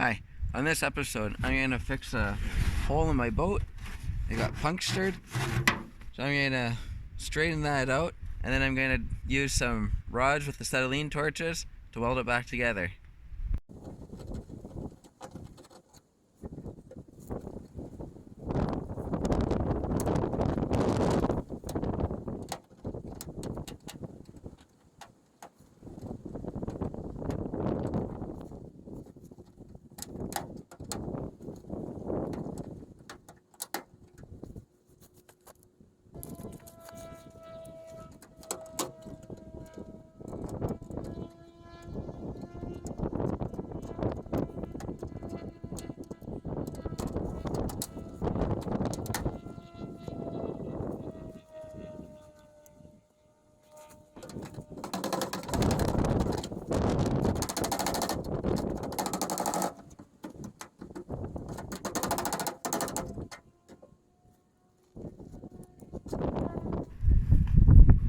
Hi, on this episode I'm going to fix a hole in my boat. It got punctured, so I'm going to straighten that out, and then I'm going to use some rods with acetylene torches to weld it back together.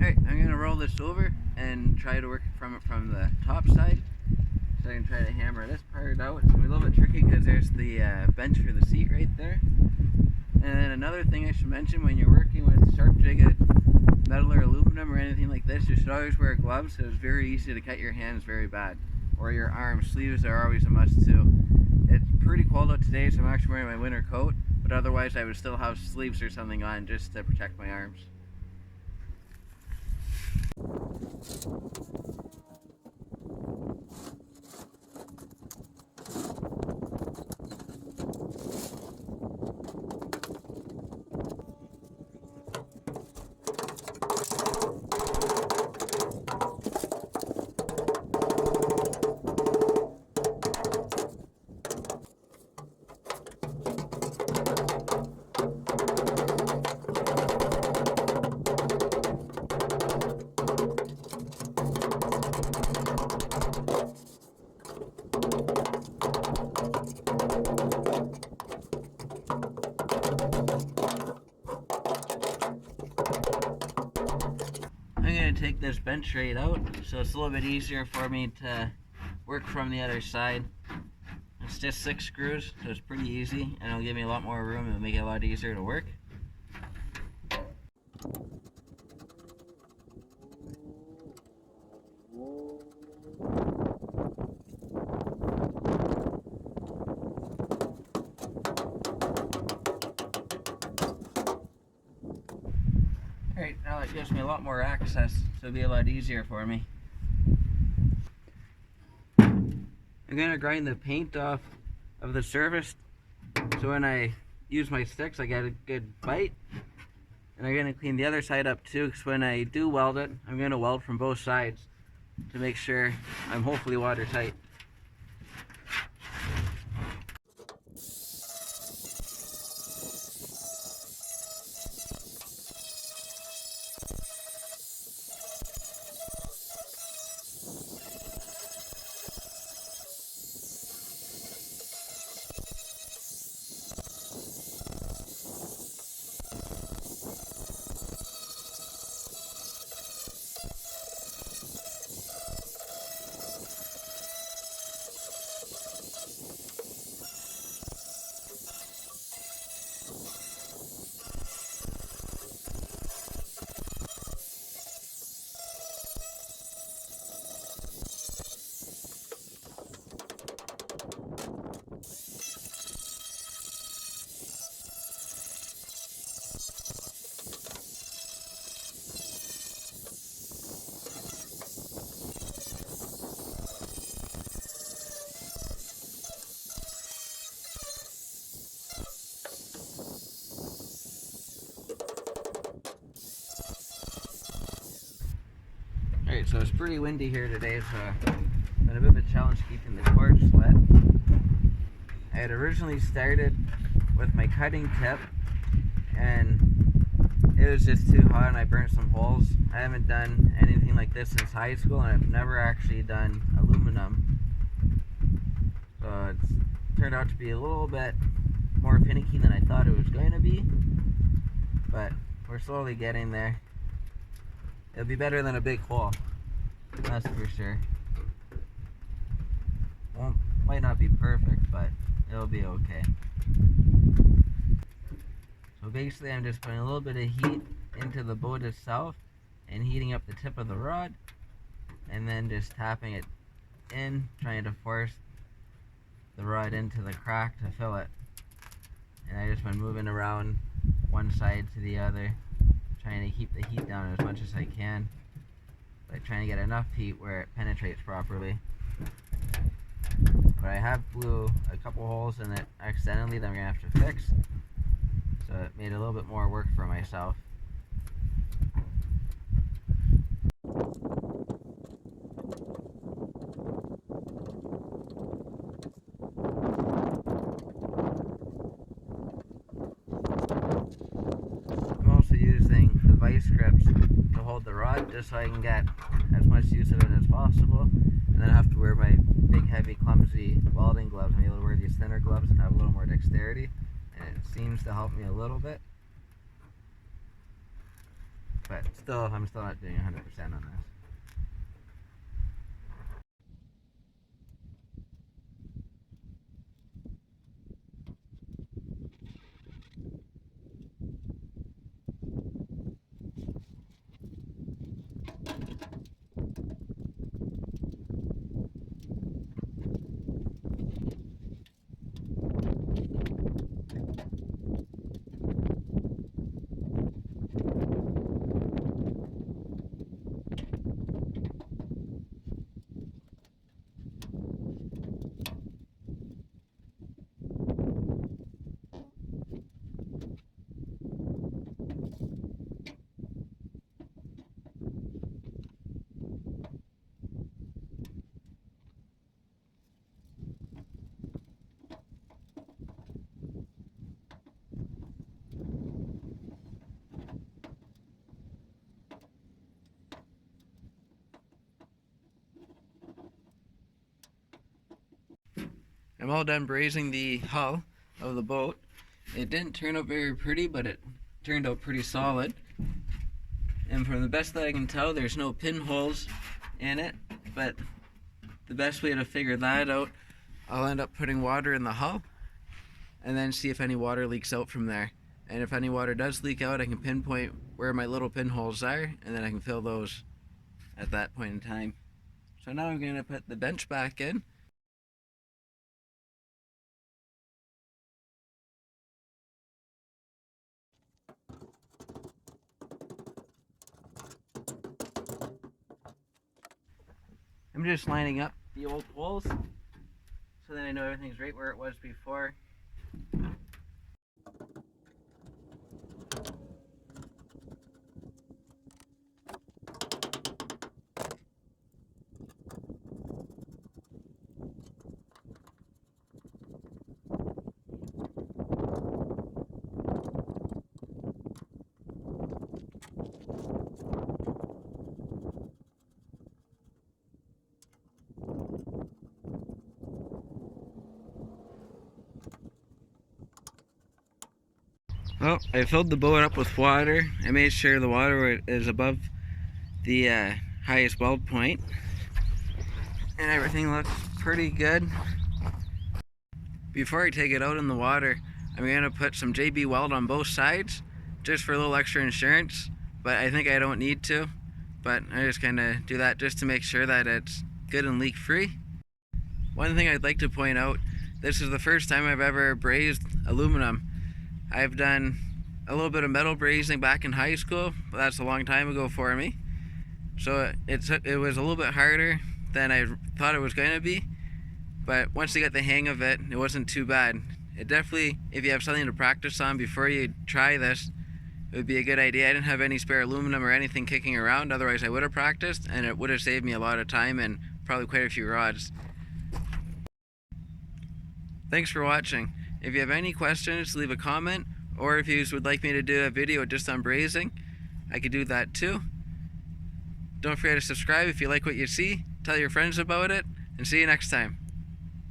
Alright, I'm going to roll this over and try to work from it from the top side. So I can try to hammer this part out. It's going to be a little bit tricky because there's the bench for the seat right there. And then another thing I should mention, when you're working with sharp jigged metal or aluminum or anything like this, you should always wear gloves. So it's very easy to cut your hands very bad. Or your arms. Sleeves are always a must too. It's pretty cold out today, so I'm actually wearing my winter coat. But otherwise I would still have sleeves or something on just to protect my arms. I'm going to take this bench right out, so it's a little bit easier for me to work from the other side. It's just 6 screws, so it's pretty easy, and it'll give me a lot more room and it'll make it a lot easier to work. Alright, now that gives me a lot more access, so it'll be a lot easier for me. I'm going to grind the paint off of the surface, so when I use my sticks I get a good bite. And I'm going to clean the other side up too, because when I do weld it, I'm going to weld from both sides to make sure I'm hopefully watertight. Alright, so it's pretty windy here today, so it's been a bit of a challenge keeping the torch lit. I had originally started with my cutting tip, and it was just too hot and I burnt some holes. I haven't done anything like this since high school, and I've never actually done aluminum. So it's turned out to be a little bit more finicky than I thought it was going to be, but we're slowly getting there. It'll be better than a big hole, that's for sure. Might not be perfect, but it'll be okay. So basically I'm just putting a little bit of heat into the boat itself and heating up the tip of the rod, and then just tapping it in, trying to force the rod into the crack to fill it. And I just been moving around one side to the other, trying to keep the heat down as much as I can, but trying to get enough heat where it penetrates properly. But I have blew a couple holes in it accidentally that I'm gonna have to fix, so it made a little bit more work for myself. I'm also using the vice grips to hold the rod just so I can get as much use of it as possible, and then I have to wear my big heavy clumsy welding gloves. I'm able to wear these thinner gloves and have a little more dexterity, and it seems to help me a little bit, but still I'm still not doing 100% on this. I'm all done brazing the hull of the boat. It didn't turn out very pretty, but it turned out pretty solid. And from the best that I can tell, there's no pinholes in it, but the best way to figure that out, I'll end up putting water in the hull and then see if any water leaks out from there. And if any water does leak out, I can pinpoint where my little pinholes are, and then I can fill those at that point in time. So now I'm going to put the bench back in. I'm just lining up the old holes so that I know everything's right where it was before. Well, I filled the boat up with water. I made sure the water is above the highest weld point, and everything looks pretty good. Before I take it out in the water, I'm going to put some JB Weld on both sides, just for a little extra insurance, but I think I don't need to. But I just kind of do that just to make sure that it's good and leak free. One thing I'd like to point out, this is the first time I've ever brazed aluminum. I've done a little bit of metal brazing back in high school, but that's a long time ago for me. So it was a little bit harder than I thought it was going to be, but once you get the hang of it, it wasn't too bad. It definitely, if you have something to practice on before you try this, it would be a good idea. I didn't have any spare aluminum or anything kicking around, otherwise I would have practiced, and it would have saved me a lot of time and probably quite a few rods. Thanks for watching. If you have any questions, leave a comment, or if you would like me to do a video just on brazing, I could do that too. Don't forget to subscribe if you like what you see, tell your friends about it, and see you next time.